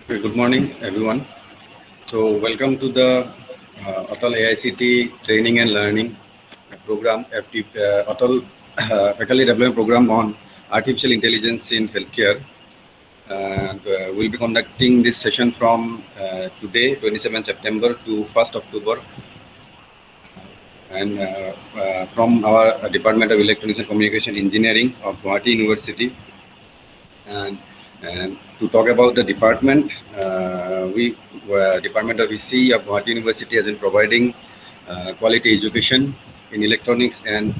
Okay, good morning, everyone. So, welcome to the Atal AICT Training and Learning Program, Atal Faculty Development Program on Artificial Intelligence in Healthcare. And we'll be conducting this session from today, 27 September to 1st October, and from our Department of Electronics and Communication Engineering of Guwahati University. And to talk about the department, we Department of EC of Guwahati University has been providing quality education in electronics and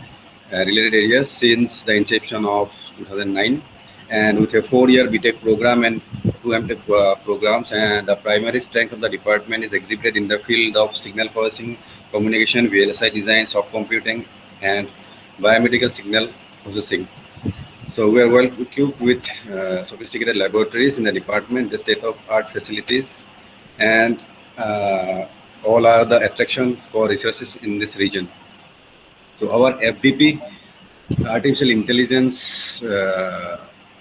related areas since the inception of 2009, and with a 4-year BTech program and 2 MTech programs. And the primary strength of the department is exhibited in the field of signal processing, communication, VLSI design, soft computing, and biomedical signal processing. So we are well equipped with sophisticated laboratories in the department, the state-of-art facilities, and all are the attraction for researchers in this region. So our FDP, artificial intelligence,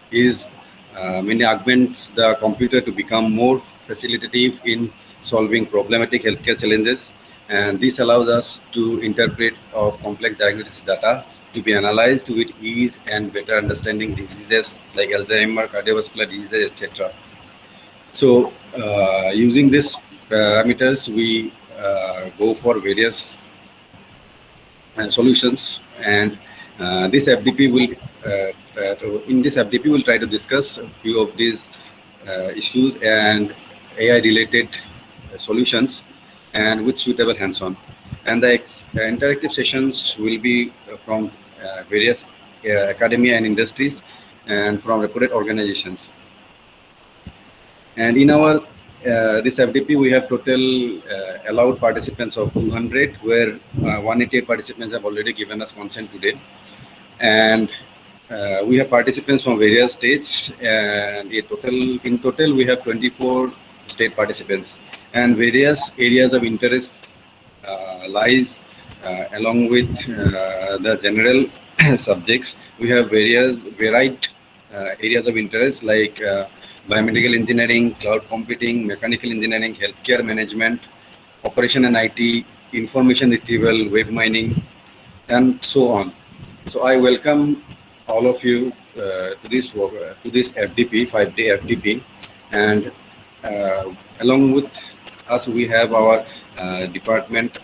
is mainly augments the computer to become more facilitative in solving problematic healthcare challenges, and this allows us to interpret of complex diagnosis data to be analyzed with ease and better understanding diseases like Alzheimer, cardiovascular diseases, etc. So, using these parameters, we go for various solutions, and this FDP will in this FDP we'll try to discuss a few of these issues and AI related solutions, and with suitable hands-on. And the interactive sessions will be from various academia and industries and from reputed organizations. And in our this FDP, we have total allowed participants of 200, where 188 participants have already given us consent today. And we have participants from various states, and in total we have 24 state participants, and various areas of interest lies along with the general subjects. We have varied areas of interest like biomedical engineering, cloud computing, mechanical engineering, healthcare management, operation and IT, information retrieval, web mining, and so on. So I welcome all of you to this FDP, 5-day FDP, and along with us we have our department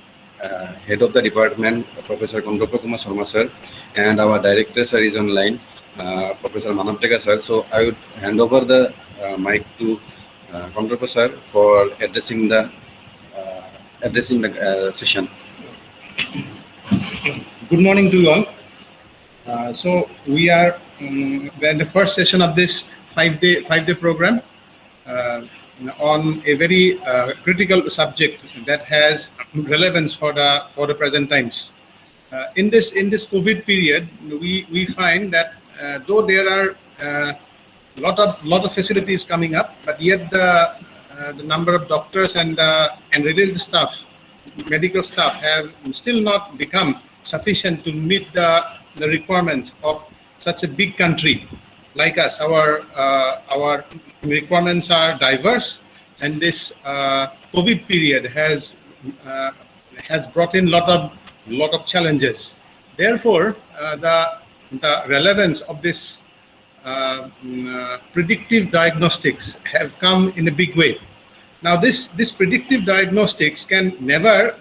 head of the department, Professor Kondroppa Kumar Sharma sir, and our director sir is online, Professor Manav Tega sir. So I would hand over the mic to Kondroppa sir for addressing the session. Good morning to you all. So we are in the first session of this five-day program on a very critical subject that has relevance for the present times. In this COVID period, we find that though there are lot of facilities coming up, but yet the number of doctors and related staff, medical staff, have still not become sufficient to meet the requirements of such a big country like us. Our requirements are diverse, and this COVID period has brought in lot of challenges. Therefore, the relevance of this predictive diagnostics have come in a big way. Now, this predictive diagnostics can never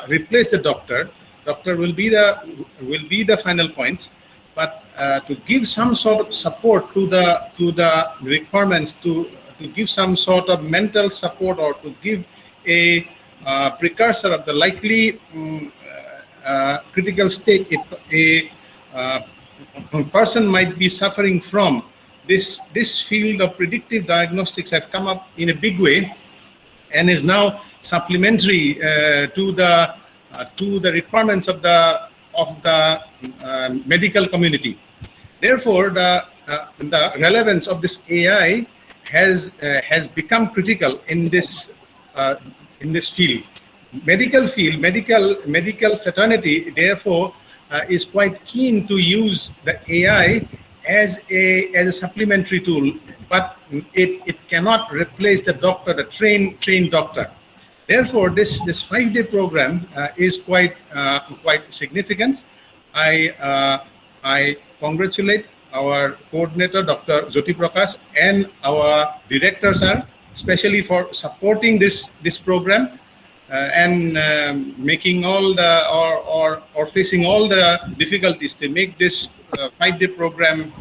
replace the doctor. Doctor will be the final point, but to give some sort of support to the requirements, to give some sort of mental support, or to give a precursor of the likely critical state a person might be suffering from, this field of predictive diagnostics have come up in a big way and is now supplementary to the requirements of the medical community. Therefore, the relevance of this AI has become critical in this field. Medical fraternity, therefore, is quite keen to use the AI as a supplementary tool, but it cannot replace the doctor, the trained doctor. Therefore, this 5-day program is quite significant. I congratulate our coordinator, Dr. Jyoti Prakash, and our director, sir, especially for supporting this program and making all the or facing all the difficulties to make this 5-day program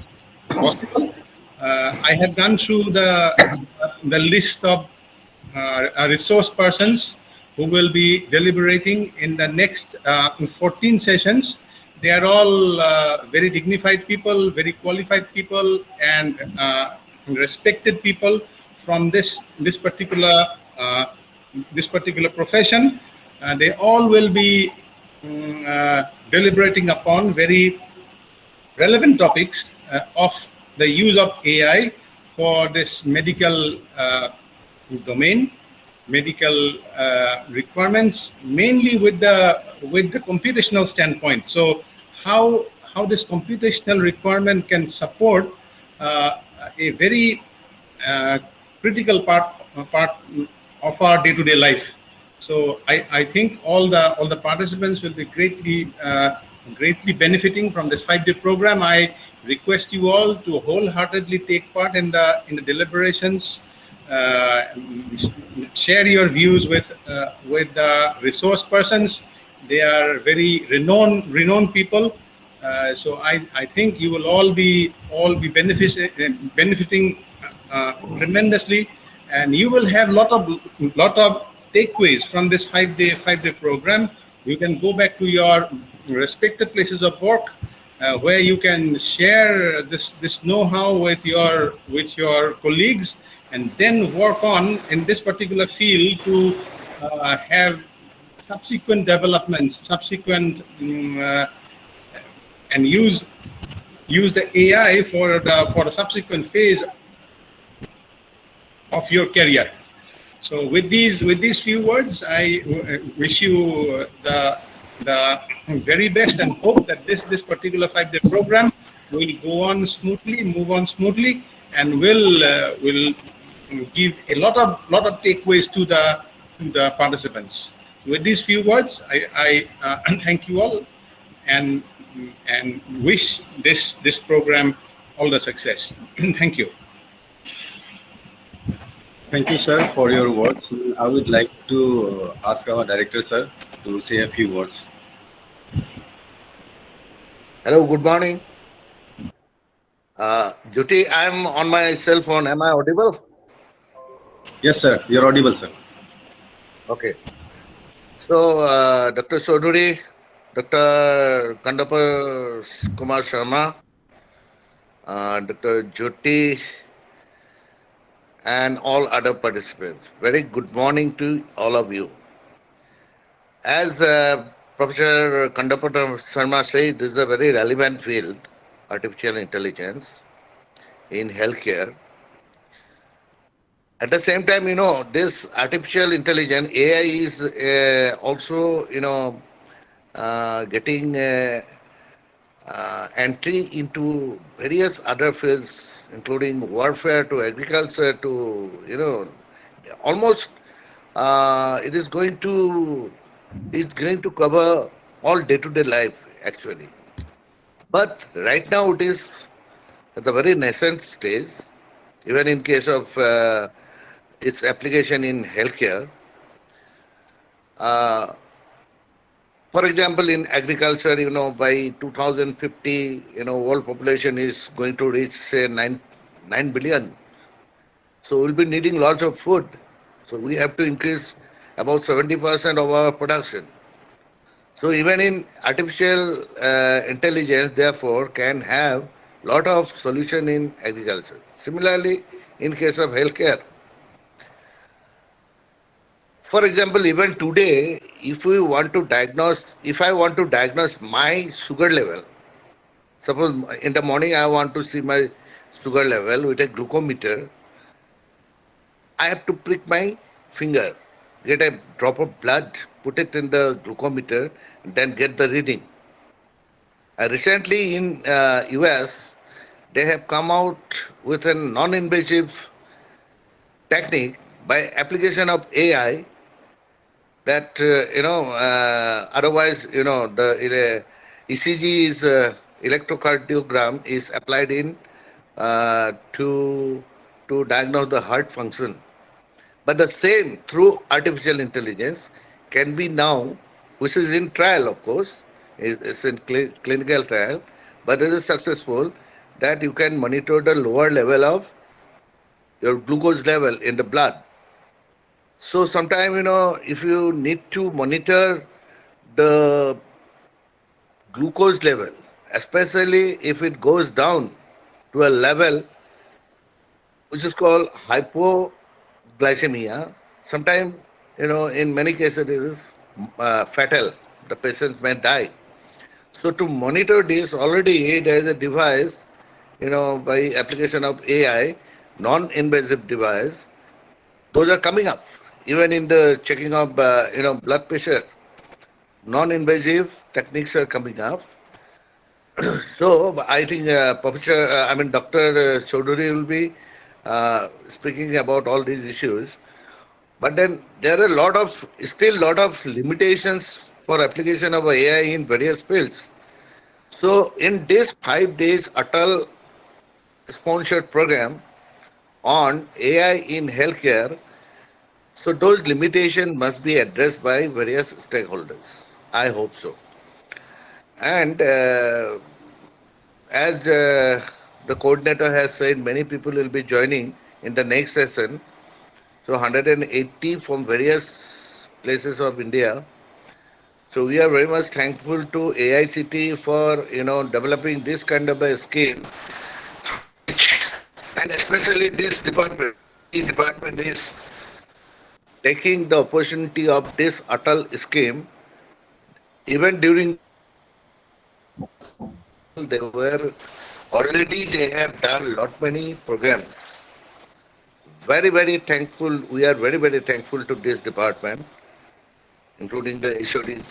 possible. I have gone through the list of resource persons who will be deliberating in the next 14 sessions. They are all very dignified people, very qualified people, and respected people from this particular profession. They all will be deliberating upon very relevant topics of the use of AI for this medical domain, medical requirements, mainly with the computational standpoint. So how this computational requirement can support a very critical part of our day-to-day life. So I think all the participants will be greatly benefiting from this 5-day program. I request you all to wholeheartedly take part in the deliberations. Share your views with the resource persons. They are very renowned people. So I think you will all be benefiting tremendously, and you will have lot of takeaways from this 5-day program. You can go back to your respective places of work where you can share this know-how with your colleagues, and then work on in this particular field to have subsequent developments, and use the AI for the subsequent phase of your career. So with these few words, I wish you the very best, and hope that this particular 5-day program will go on smoothly, move on smoothly, and will give a lot of takeaways to the participants. With these few words, I thank you all and wish this program all the success. Thank you. Thank you, sir, for your words. I would like to ask our director, sir, to say a few words. Hello, good morning. Jyoti, I'm on my cell phone. Am I audible? Yes, sir. You're audible, sir. Okay. So, Dr. Chaudhary, Dr. Kandappa Kumar Sharma, Dr. Jyoti, and all other participants. Very good morning to all of you. As Professor Kandappa Sharma said, this is a very relevant field, artificial intelligence in healthcare. At the same time, this artificial intelligence, AI is also, getting entry into various other fields, including warfare to agriculture to, almost it is going to cover all day-to-day life, actually. But right now it is at the very nascent stage, even in case of its application in healthcare. For example, in agriculture, by 2050, world population is going to reach, say, 9 billion. So we'll be needing lots of food. So we have to increase about 70% of our production. So even in artificial intelligence, therefore, can have lot of solution in agriculture. Similarly, in case of healthcare. For example, even today, if I want to diagnose my sugar level, suppose in the morning I want to see my sugar level with a glucometer, I have to prick my finger, get a drop of blood, put it in the glucometer, and then get the reading. Recently in US, they have come out with a non-invasive technique by application of AI that otherwise the ECG is electrocardiogram is applied in to diagnose the heart function. But the same through artificial intelligence can be now, which is in trial, of course, it's in clinical trial, but it is successful that you can monitor the lower level of your glucose level in the blood. So sometime, if you need to monitor the glucose level, especially if it goes down to a level which is called hypoglycemia, sometimes, in many cases it is fatal. The patient may die. So to monitor this, already there is a device, by application of AI, non-invasive device, those are coming up. Even in the checking of, blood pressure, non-invasive techniques are coming up. So I think Dr. Chaudhary will be speaking about all these issues. But then there are still lot of limitations for application of AI in various fields. So in this 5 days Atal sponsored program on AI in healthcare, so those limitations must be addressed by various stakeholders. I hope so. And as the coordinator has said, many people will be joining in the next session. So 180 from various places of India. So we are very much thankful to AICT for developing this kind of a scheme, and especially this department. The department is taking the opportunity of this Atal scheme. Even during they have done lot many programs. Very, very thankful. We are very, very thankful to this department, including the HOD,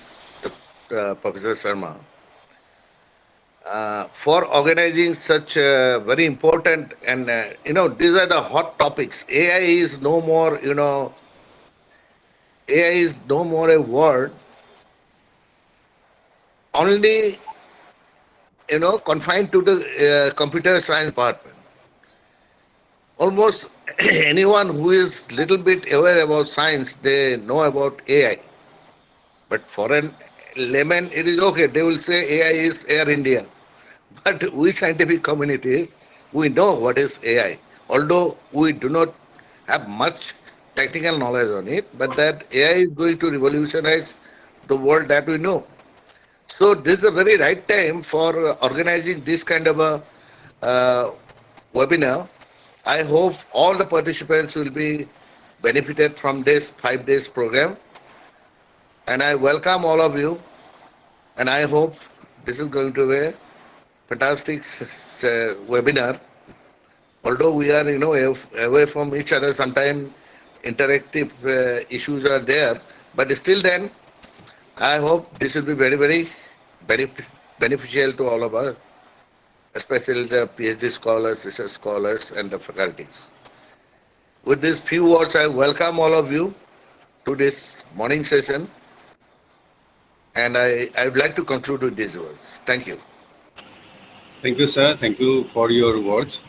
Professor Sharma, for organizing such very important and these are the hot topics. AI is no more a word only confined to the computer science department. Almost anyone who is little bit aware about science, they know about AI. But for a layman, it is okay. They will say AI is Air India. But we scientific communities, we know what is AI. Although we do not have much technical knowledge on it, but that AI is going to revolutionize the world that we know. So this is a very right time for organizing this kind of a webinar. I hope all the participants will be benefited from this 5 days program. And I welcome all of you. And I hope this is going to be a fantastic webinar. Although we are, away from each other, sometimes interactive issues are there. But still then, I hope this will be very, very beneficial to all of us, especially the PhD scholars, research scholars, and the faculties. With these few words, I welcome all of you to this morning session, and I would like to conclude with these words. Thank you. Thank you, sir. Thank you for your words.